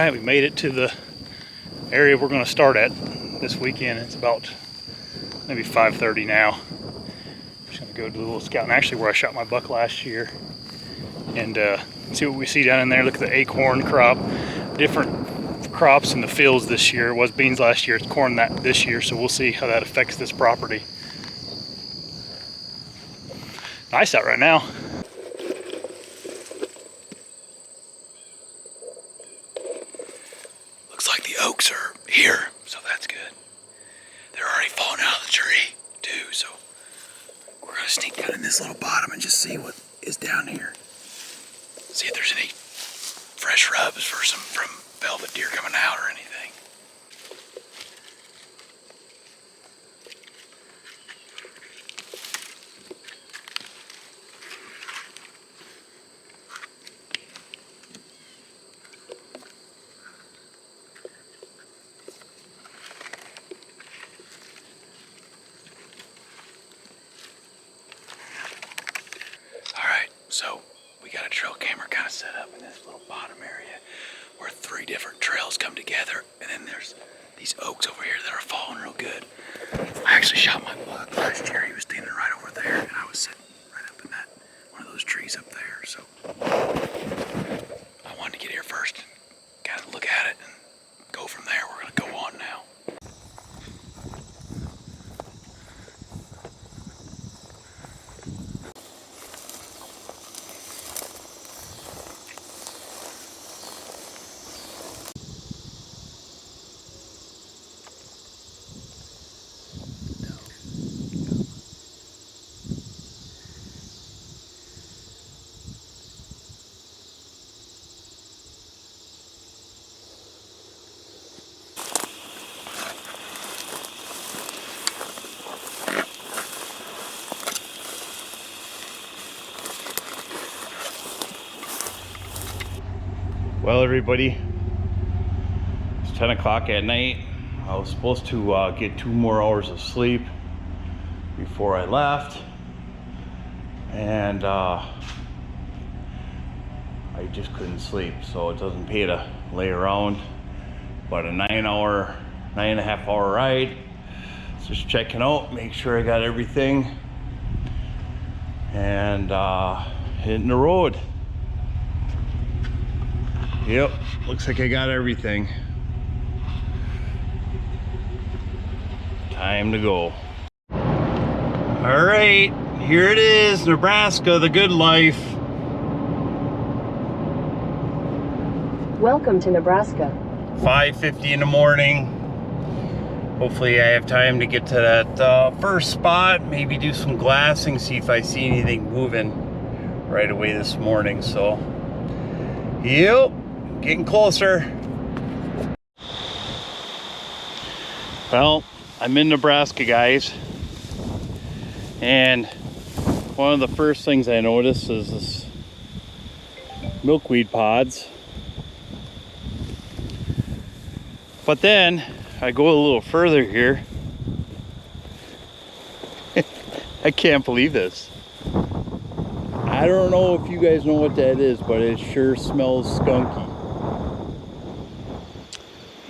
right, we made it to the area we're going to start at this weekend. It's about maybe 5:30 now. I'm just going to go do a little scouting, actually where I shot my buck last year, and see what we see down in there. Look at the acorn crop. Different crops in the fields this year. It was beans last year, it's corn this year, so we'll see how that affects this property. Nice out right now. Looks like the oaks are here, so that's good. They're already falling out of the tree too, so we're gonna sneak down in this little bottom and just see what is down here. See if there's any fresh rubs from velvet deer coming out or anything. So we got a trail camera kind of set up in this little bottom area where 3 different trails come together, and then there's these oaks over here that are falling real good. I actually shot my buck last year. He was standing right over there, and I was sitting right up in that one of those trees up there. So I wanted to get here first, kind of look at it, and go from there. We're gonna go on now. Well, everybody, it's 10 o'clock at night. I was supposed to get 2 more hours of sleep before I left, and I just couldn't sleep, so it doesn't pay to lay around. But a 9.5 hour ride. Just checking out, make sure I got everything, and hitting the road. Yep, looks like I got everything. Time to go. All right, here it is, Nebraska, the good life. Welcome to Nebraska. 5:50 in the morning. Hopefully I have time to get to that first spot, maybe do some glassing, see if I see anything moving right away this morning. So, yep. Getting closer. Well, I'm in Nebraska, guys, and one of the first things I noticed is this milkweed pods. But then I go a little further here. I can't believe this. I don't know if you guys know what that is, but it sure smells skunky.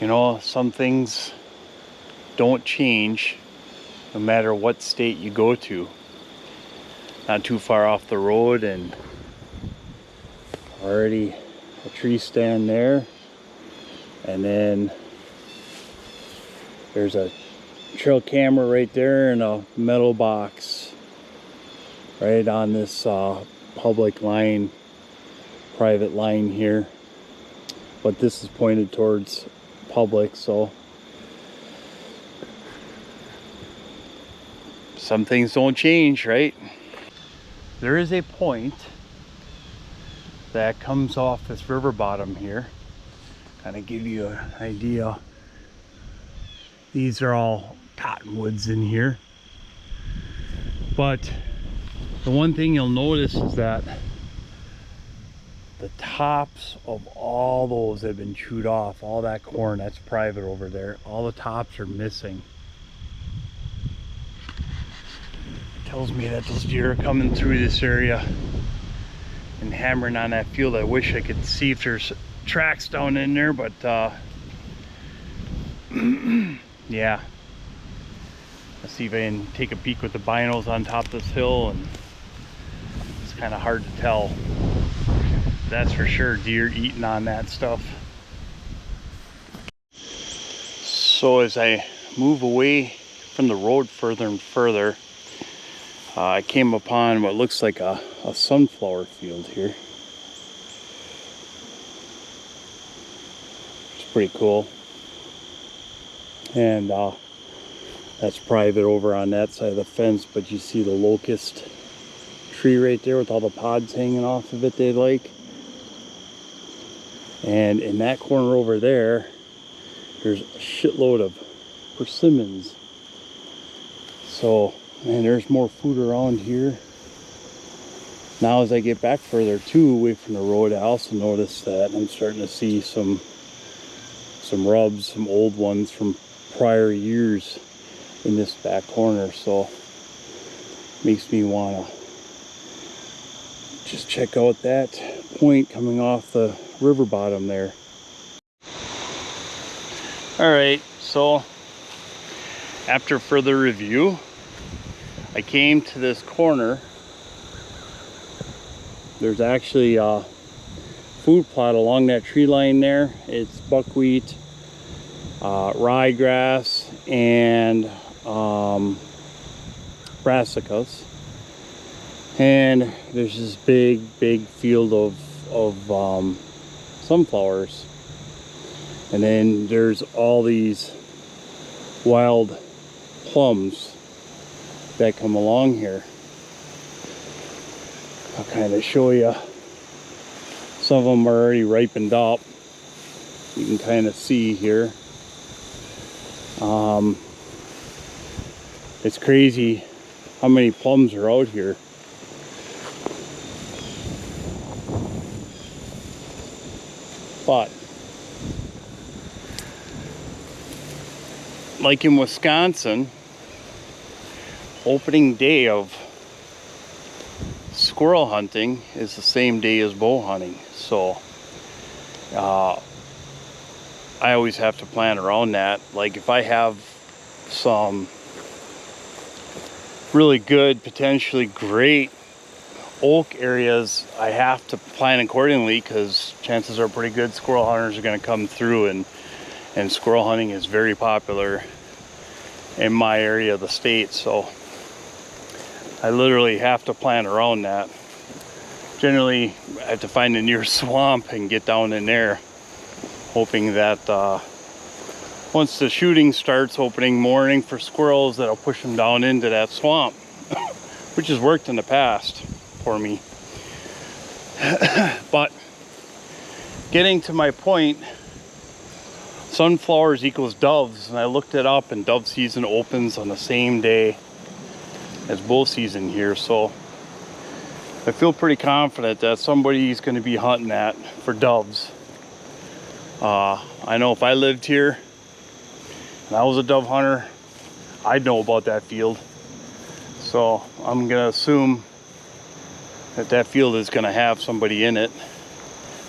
You know, some things don't change no matter what state you go to. Not too far off the road, and already a tree stand there, and then there's a trail camera right there and a metal box right on this public line, private line here, but this is pointed towards public, so some things don't change, right? There is a point that comes off this river bottom here, kind of give you an idea. These are all cottonwoods in here, but the one thing you'll notice is that the tops of all those have been chewed off. All that corn, that's private over there, all the tops are missing. Tells me that those deer are coming through this area and hammering on that field. I wish I could see if there's tracks down in there, but yeah. Let's see if I can take a peek with the binos on top of this hill, and it's kind of hard to tell. That's for sure deer eating on that stuff. So as I move away from the road further and further, I came upon what looks like a sunflower field here. It's pretty cool. And that's private over on that side of the fence, but you see the locust tree right there with all the pods hanging off of it they like. And in that corner over there, there's a shitload of persimmons. So, man, there's more food around here. Now as I get back further too, away from the road, I also noticed that I'm starting to see some rubs, some old ones from prior years in this back corner. So makes me want to just check out that point coming off the river bottom there. All right, so after further review, I came to this corner. There's actually a food plot along that tree line there. It's buckwheat, ryegrass, and brassicas. And there's this big field of sunflowers. And then there's all these wild plums that come along here. I'll kind of show you. Some of them are already ripened up. You can kind of see here. It's crazy how many plums are out here. But like in Wisconsin, opening day of squirrel hunting is the same day as bow hunting. So I always have to plan around that. Like if I have some really good, potentially great oak areas, I have to plan accordingly, because chances are pretty good squirrel hunters are going to come through, and squirrel hunting is very popular in my area of the state. So I literally have to plan around that. Generally, I have to find a near swamp and get down in there, hoping that once the shooting starts opening morning for squirrels, that'll push them down into that swamp, which has worked in the past for me. But getting to my point, sunflowers equals doves, and I looked it up, and dove season opens on the same day as bull season here. So I feel pretty confident that somebody's going to be hunting that for doves. I know if I lived here and I was a dove hunter, I'd know about that field. So I'm going to assume that that field is going to have somebody in it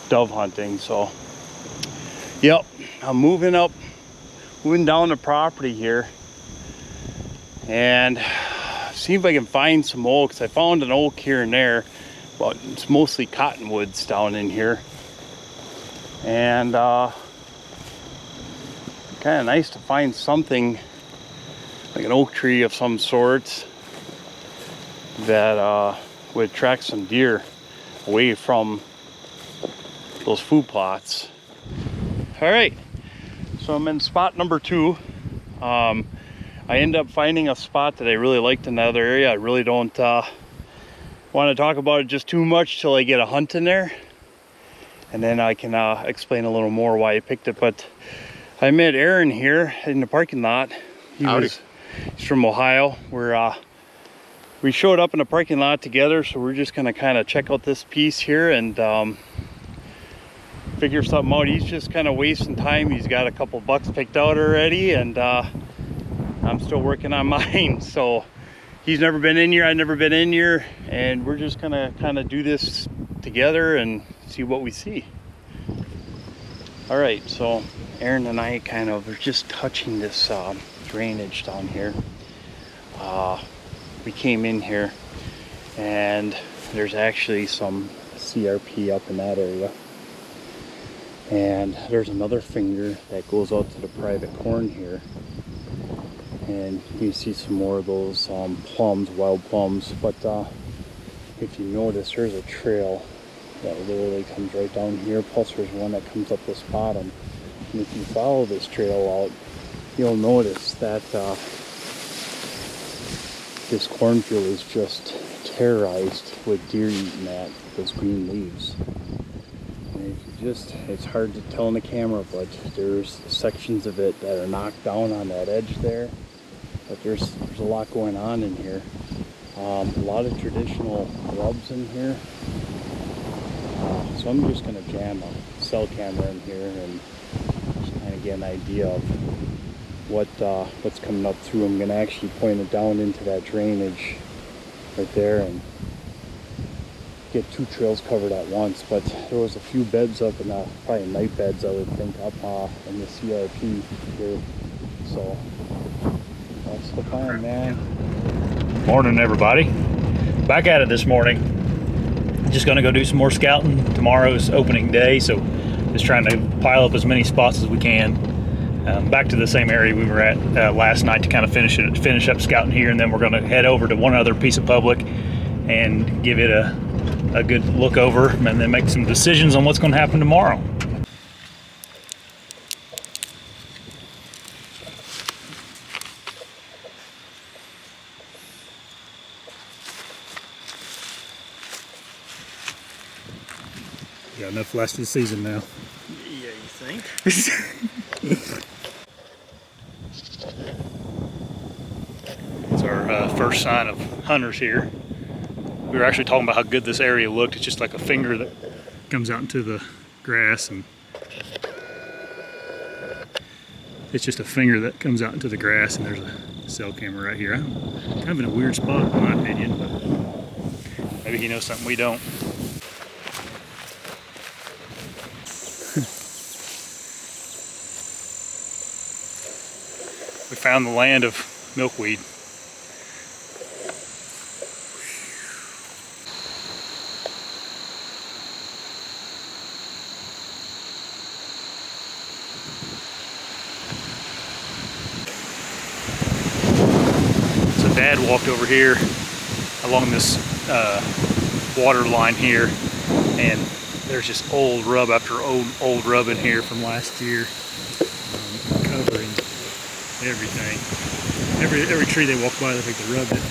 dove hunting. So yep, I'm moving down the property here, and see if I can find some oaks. I found an oak here and there, but it's mostly cottonwoods down in here. And kind of nice to find something like an oak tree of some sort that would attract some deer away from those food plots. All right, so I'm in spot number 2. I ended up finding a spot that I really liked in the other area. I really don't want to talk about it just too much till I get a hunt in there, and then I can explain a little more why I picked it. But I met Aaron here in the parking lot. He's from Ohio. We showed up in the parking lot together, so we're just gonna kind of check out this piece here and figure something out. He's just kind of wasting time. He's got a couple bucks picked out already, and I'm still working on mine. So he's never been in here, I've never been in here, and we're just gonna kind of do this together and see what we see. Alright, so Aaron and I kind of are just touching this drainage down here. We came in here and there's actually some CRP up in that area. And there's another finger that goes out to the private corn here. And you see some more of those plums, wild plums. But if you notice, there's a trail that literally comes right down here. Plus there's one that comes up this bottom. And if you follow this trail out, you'll notice that this cornfield is just terrorized with deer eating at those green leaves. And it's hard to tell on the camera, but there's sections of it that are knocked down on that edge there. But there's a lot going on in here. A lot of traditional rubs in here. So I'm just going to jam a cell camera in here and just kind of get an idea of what's coming up through. I'm going to actually point it down into that drainage right there and get two trails covered at once. But there was a few beds up, and probably night beds I would think, up in the CRP here. So that's the plan, man. Morning, everybody. Back at it this morning. Just gonna go do some more scouting. Tomorrow's opening day, so just trying to pile up as many spots as we can. Back to the same area we were at last night to kind of finish up scouting here, and then we're gonna head over to one other piece of public and give it a good look over, and then make some decisions on what's gonna happen tomorrow. Got enough left of the season now. Yeah, you think? It's our first sign of hunters here. We were actually talking about how good this area looked. It's just like a finger that comes out into the grass, and it's just a finger that comes out into the grass, and there's a cell camera right here. Kind of in a weird spot in my opinion, but maybe he knows something we don't. We found the land of milkweed. So Dad walked over here along this water line here, and there's just old rub after old rub in here from last year, covering everything. Every tree they walk by, they think they rubbed it.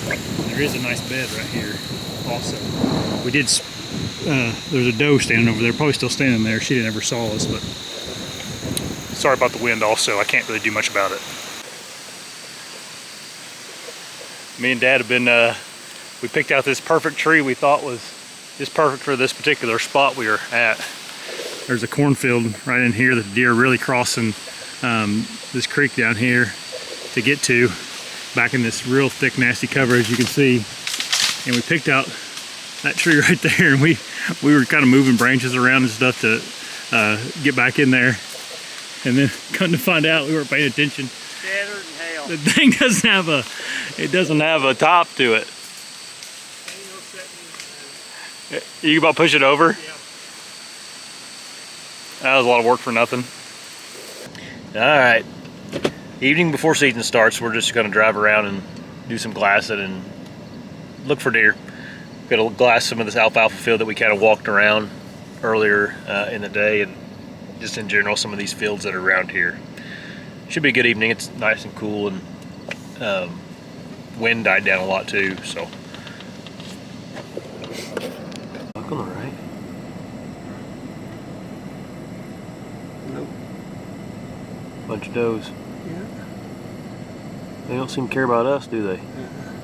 And there is a nice bed right here also. We did, there's a doe standing over there, probably still standing there. She never saw us, but sorry about the wind also. I can't really do much about it. Me and Dad have been, we picked out this perfect tree we thought was just perfect for this particular spot we were at. There's a cornfield right in here that the deer are really crossing this creek down here to get to, back in this real thick nasty cover, as you can see. And we picked out that tree right there, and we were kind of moving branches around and stuff to get back in there, and then come to find out we weren't paying attention. Scattered in hell. The thing doesn't have a top to it. You about push it over? Yeah. That was a lot of work for nothing. All right, evening before season starts, we're just going to drive around and do some glassing and look for deer. Got to glass some of this alfalfa field that we kind of walked around earlier in the day, and just in general some of these fields that are around here. Should be a good evening. It's nice and cool, and wind died down a lot too, so. Buck on the right. Nope. Bunch of does. Yeah. They don't seem to care about us, do they? Uh-uh.